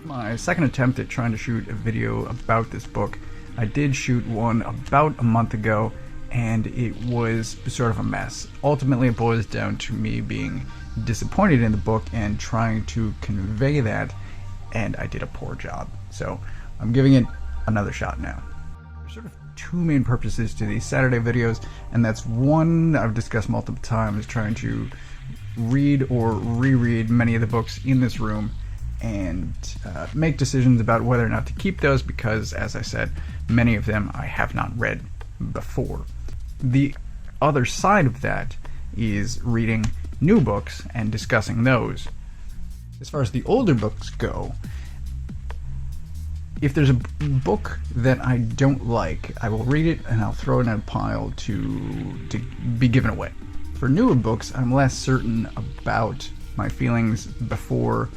My second attempt at trying to shoot a video about this book. I did shoot one about a month ago, and it was sort of a mess. Ultimately, it boils down to me being disappointed in the book and trying to convey that, and I did a poor job. So I'm giving it another shot now. There's sort of two main purposes to these Saturday videos, and that's one I've discussed multiple times, trying to read or reread many of the books in this room and make decisions about whether or not to keep those, because, as I said, many of them I have not read before. The other side of that is reading new books and discussing those. As far as the older books go, if there's a book that I don't like, I will read it and I'll throw it in a pile to be given away. For newer books, I'm less certain about my feelings before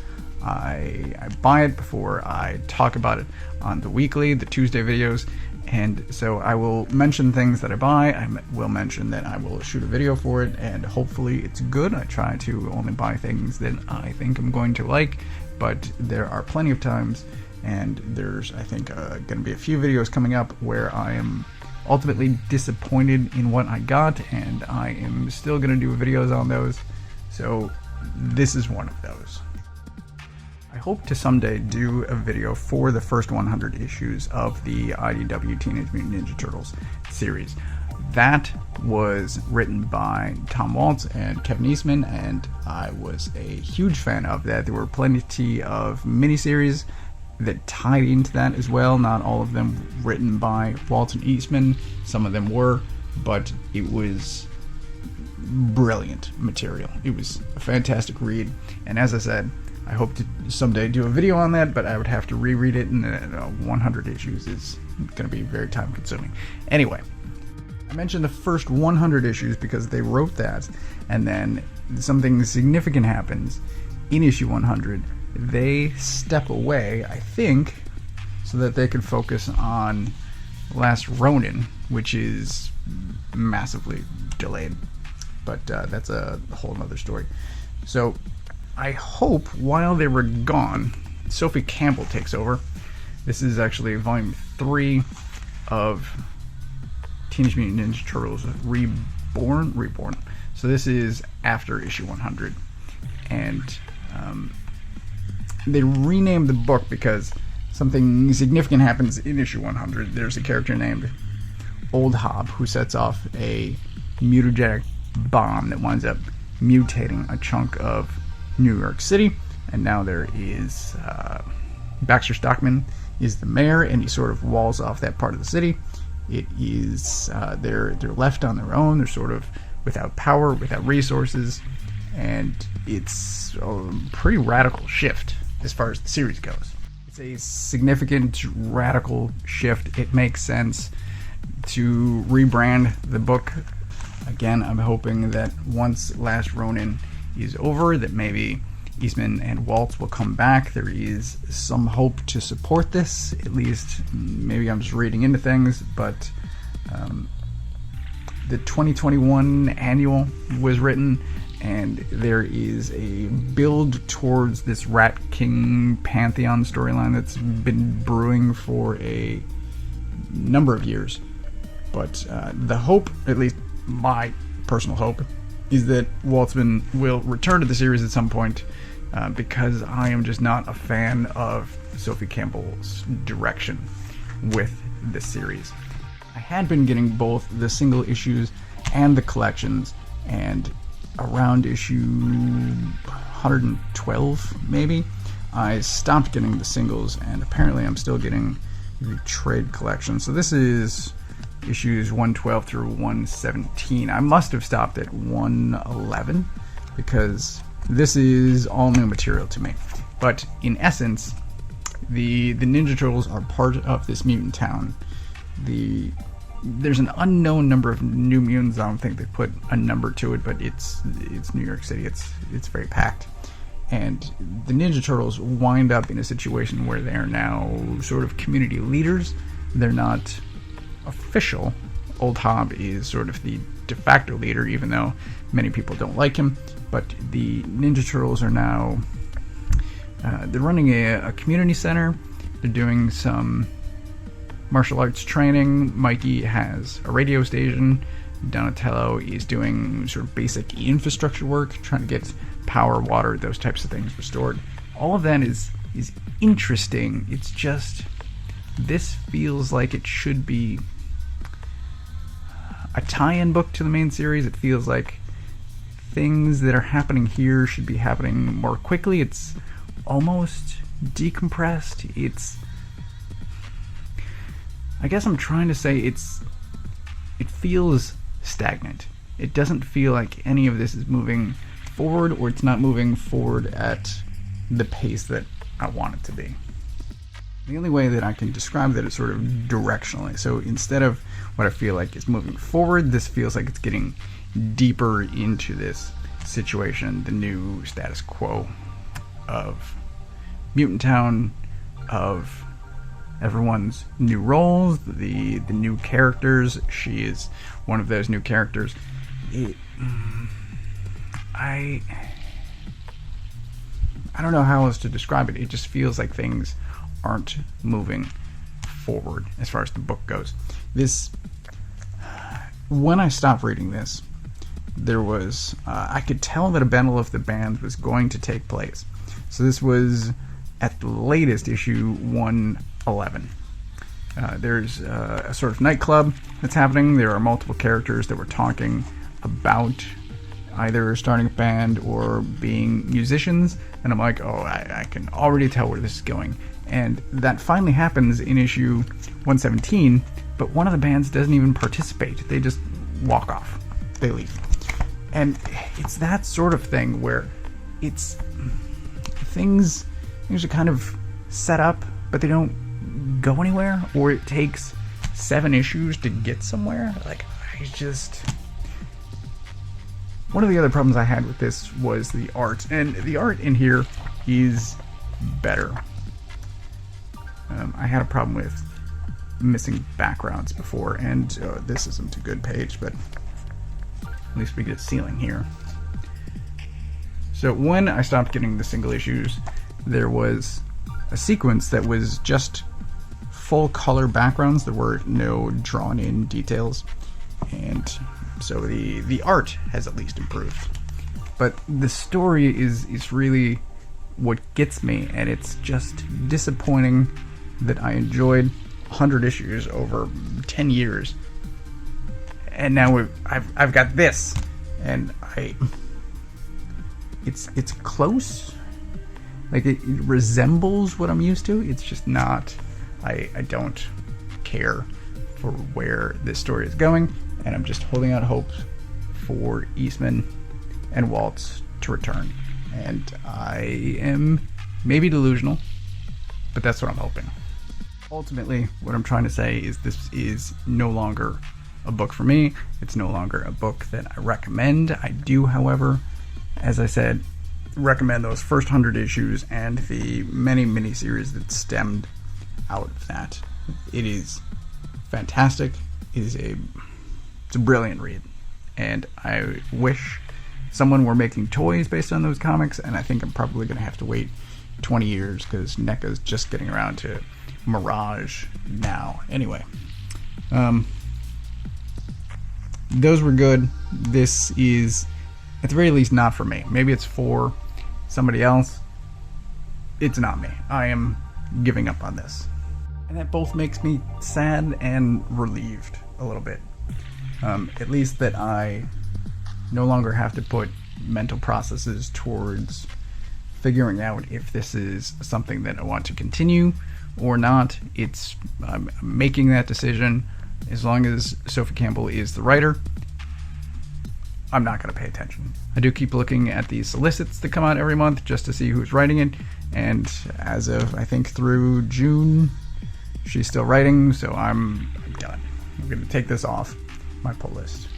I buy it, before I talk about it on the weekly, the Tuesday videos, and so I will mention things that I buy. I will mention that I will shoot a video for it, and hopefully it's good. I try to only buy things that I think I'm going to like, but there are plenty of times, and there's, I think, going to be a few videos coming up where I am ultimately disappointed in what I got, and I am still going to do videos on those, so this is one of those. I hope to someday do a video for the first 100 issues of the IDW Teenage Mutant Ninja Turtles series. That was written by Tom Waltz and Kevin Eastman, and I was a huge fan of that. There were plenty of miniseries that tied into that as well. Not all of them written by Waltz and Eastman. Some of them were, but it was brilliant material. It was a fantastic read, and as I said, I hope to someday do a video on that, but I would have to reread it, and 100 issues is going to be very time consuming. Anyway, I mentioned the first 100 issues because they wrote that, and then something significant happens in issue 100. They step away, I think, so that they could focus on Last Ronin, which is massively delayed, but that's a whole other story. So I hope while they were gone, Sophie Campbell takes over. This is actually volume 3 of Teenage Mutant Ninja Turtles Reborn. So this is after issue 100, and they renamed the book because something significant happens in issue 100. There's a character named Old Hob who sets off a mutagenic bomb that winds up mutating a chunk of New York City, and now there is Baxter Stockman is the mayor, and he sort of walls off that part of the city. It is they're left on their own. They're sort of without power, without resources, and it's a pretty radical shift as far as the series goes. It's a significant radical shift. It makes sense to rebrand the book. Again, I'm hoping that once Last Ronin is over, that maybe Eastman and Waltz will come back. There is some hope to support this, at least. Maybe I'm just reading into things, but the 2021 annual was written, and there is a build towards this Rat King Pantheon storyline that's been brewing for a number of years. But the hope, at least my personal hope, is that Waltzman will return to the series at some point, because I am just not a fan of Sophie Campbell's direction with this series. I had been getting both the single issues and the collections, and around issue 112 maybe, I stopped getting the singles, and apparently I'm still getting the trade collection. So this is issues 112 through 117. I must have stopped at 111 because this is all new material to me. But in essence, the Ninja Turtles are part of this Mutant Town. There's an unknown number of new mutants. I don't think they put a number to it, but it's New York City. It's very packed. And the Ninja Turtles wind up in a situation where they are now sort of community leaders. They're not official. Old Hob is sort of the de facto leader, even though many people don't like him. But the Ninja Turtles are now They're running a community center. They're doing some martial arts training. Mikey has a radio station. Donatello is doing sort of basic infrastructure work, trying to get power, water, those types of things restored. All of that is interesting. It's just, this feels like it should be a tie-in book to the main series. It feels like things that are happening here should be happening more quickly. It's almost decompressed. I guess I'm trying to say it feels stagnant. It doesn't feel like any of this is moving forward, or it's not moving forward at the pace that I want it to be. The only way that I can describe that is sort of directionally. So instead of what I feel like is moving forward, this feels like it's getting deeper into this situation, the new status quo of Mutant Town, of everyone's new roles, the new characters. She is one of those new characters. I don't know how else to describe it. It just feels like things aren't moving forward as far as the book goes. When I stopped reading this, there was I could tell that a battle of the bands was going to take place. So this was at the latest issue 111. There's a sort of nightclub that's happening. There are multiple characters that were talking about either starting a band or being musicians, and I'm like, oh, I can already tell where this is going. And that finally happens in issue 117, but one of the bands doesn't even participate. They just walk off. They leave. And it's that sort of thing where it's things are kind of set up, but they don't go anywhere, or it takes 7 issues to get somewhere. Like, one of the other problems I had with this was the art, and the art in here is better. I had a problem with missing backgrounds before, and this isn't a good page, but at least we get ceiling here. So when I stopped getting the single issues, there was a sequence that was just full color backgrounds. There were no drawn in details, and so the art has at least improved. But the story is really what gets me, and it's just disappointing that I enjoyed 100 issues over 10 years, and now I've got this, and it's close. Like, it resembles what I'm used to. It's just not. I don't care for where this story is going, and I'm just holding out hope for Eastman and Waltz to return. And I am maybe delusional, but that's what I'm hoping. Ultimately, what I'm trying to say is this is no longer a book for me. It's no longer a book that I recommend. I do, however, as I said, recommend those first 100 issues and the many miniseries that stemmed out of that. It is fantastic. It's a brilliant read, and I wish someone were making toys based on those comics, and I think I'm probably going to have to wait 20 years because NECA's just getting around to Mirage now. Anyway, those were good. This is, at the very least, not for me. Maybe it's for somebody else. It's not me. I am giving up on this. And that both makes me sad and relieved a little bit. At least that I no longer have to put mental processes towards figuring out if this is something that I want to continue or not. I'm making that decision. As long as Sophie Campbell is the writer, I'm not going to pay attention. I do keep looking at the solicits that come out every month just to see who's writing it, and as of, I think, through June, she's still writing, so I'm done. I'm going to take this off my pull list.